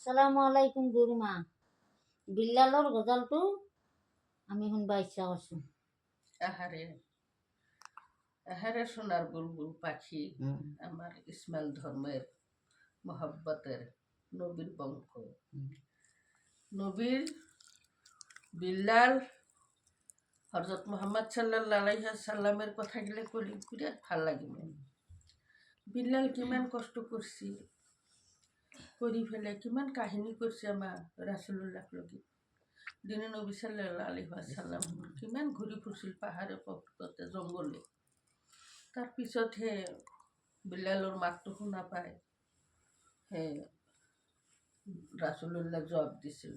আসসালামু আলাইকুম গুরুমা। বিল্লালর গজালটো আমি শুনবা ইচ্ছা করছো। আহারে আহারে সোনার বুলবুল পাখি, আমার ইসমাইল ধর্মের মহব্বতের নবীর বংশ, নবীর বিল্লাল হযরত মুহাম্মদ সাল্লাল্লাহু আলাইহি সাল্লামের কথাগুলো কলি বিরাট ভাল লাগে। বিল্লাল কিমান কষ্ট করছি, করি ফেলে কিমান কাহিনী করছে আমার রাসূলুল্লাহ লগি। দিনে নবী সাল্লাল্লাহু আলাইহি সাল্লাম কিমান ঘূৰি ফুৰিছিল পাহাৰে পৰ্বতে জংগলে। তার পিছত হে বিল্লালর মাতটো শুনা পায় হে রাসূলুল্লাহ জবাব দিছিল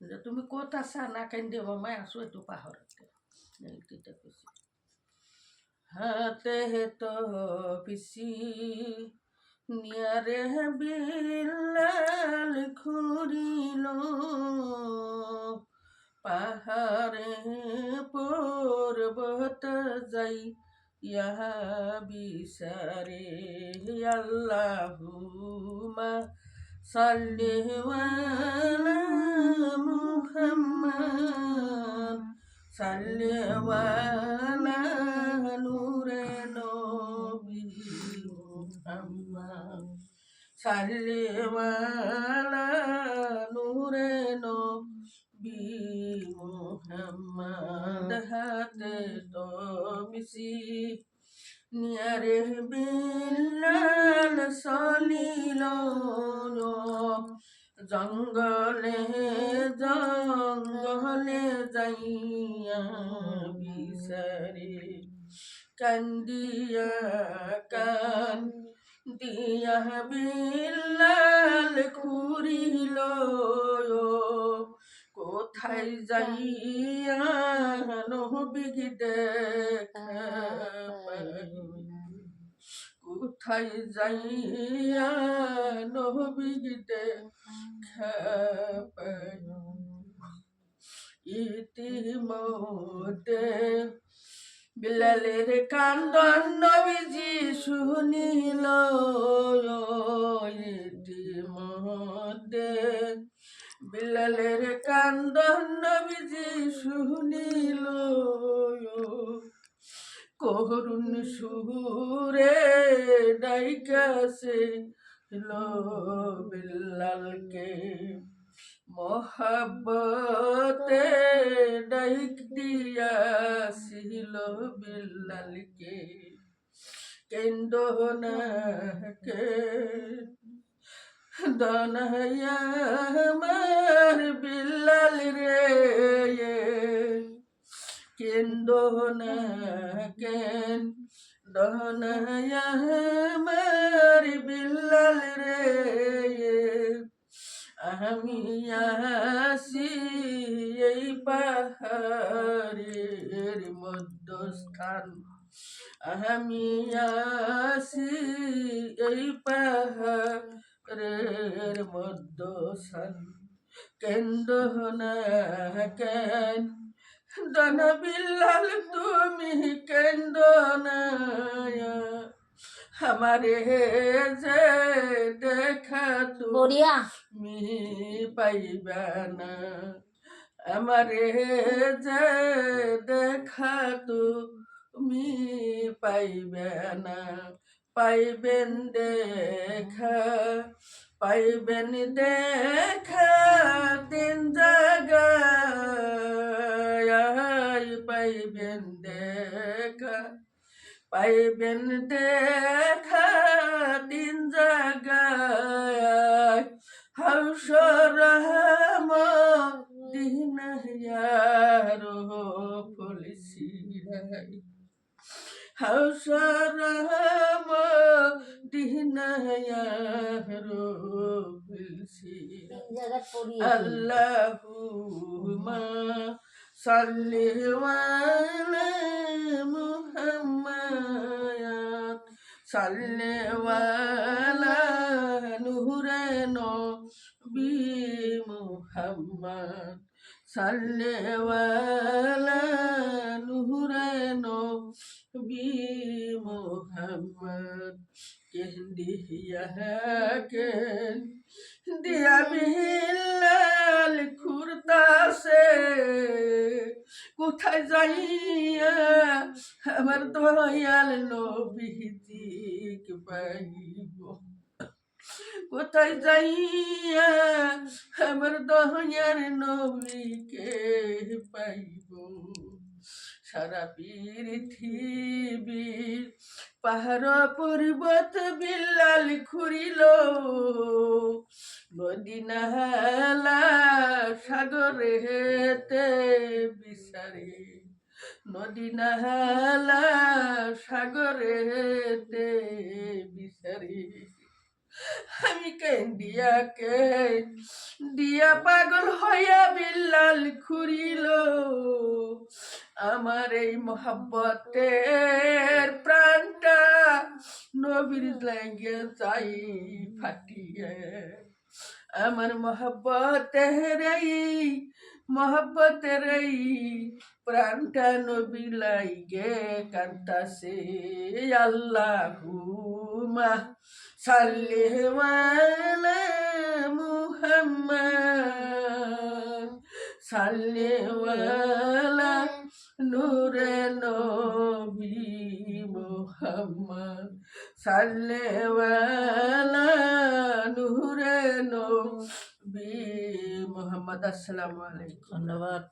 যে তুমি ক'ত আছা, না কান্দি মই আছো এইটো পাহাৰতে। তেতিয়া কৈছে হাতে তো পিছি নিয়ারে বিল্লাল ঘুরিল পাহাড়ে পর্বত যাই ইহা বিচারে আল্লাহুম্মা সাল্লি আলা মুহাম্মাদ সাল্লি আলা নূরে নবী মুহাম্মদ সাল্লি আলা নূরে নবী মুহাম্মদ হাতে তো মিশি নিয়ারে বিল্লাল সলিল জঙ্গলে জঙ্গলে যাইয়া বিচারে কান্দিয়া কান দিয়া বিল্লাল ঘুরিল কোথায় যাইয়া নবীকে দেখা কোথায় যাইয়া নবীকে দেখা ইতিমধ্যে বিল্লালের কান্দন নবীজি শুনিল। ইতিমধ্যে বিল্লালের কান্দন নবীজি শুনিল করুণ সুরে ডাইকাছে বিল্লালকে মহাব্বতে ডাইক দিয়াছিল বিল্লালকে কেন্দ না কে দনাইয়া আমার বিল্লাল রে কেন্দ না কেন দনাইয়া আমার বিল্লাল রে আমি আসি এই পাহাড়ের মধ্যস্থান আমি আসি এই পাহাড়ের মধ্যস্থান কেন্দ না কেন দন বিল্লাল তুমি কেন্দ না हमारे जे देखा তুমি পাইবানা আমারে যে দেখা তুমি পাইবানা পাইবেন দেখা পাইবেন দেখা তিন জায়গায় পাইবেন দেখা পাইবেন দেখা তিন জায়গায় হাউসর মদিনার ফুলসিরাই হাউসর মদিনার ফুলসিরাই আল্লাহুম্মা সাল্লি আলা মুহাম্মাদ সাল্লেওয়ালা নূরে নবী মুহাম্মদ সাল্লেওয়ালা নূরে নবী মুহাম্মদ কেন্দিয়া বিল্লাল খুরতাসে কোথায় যাইয়া আমার দয়াল নবীজিক পাইব কোথায় যাইয়া আমার দয়ার নবীকে পাইব সারা পৃথিবীর পাহাড় পর্বত বিল্লাল খুঁড়িল নদী নালা সাগরে হেতে বিচারে নদী নালা সাগরে হেতে বিচারে আমি দিয়া পাগল হইয়া বিল্লাল খুঁড়িল আমার এই মহাব্বতের প্রাণটা নবীর লাগে চাই ফাটিয়ে আমার মহাব্বতের এই প্রাণটা নবী লাগে কান্তাসে আল্লাহুম্মা সাল্লি আলা মুহাম্মদ সাল্লি আলা নূরে নবী মুহাম্মদ সাল্লি আলা নূরে নবী মুহাম্মদ। আসসালামু আলাইকুম। ধন্যবাদ।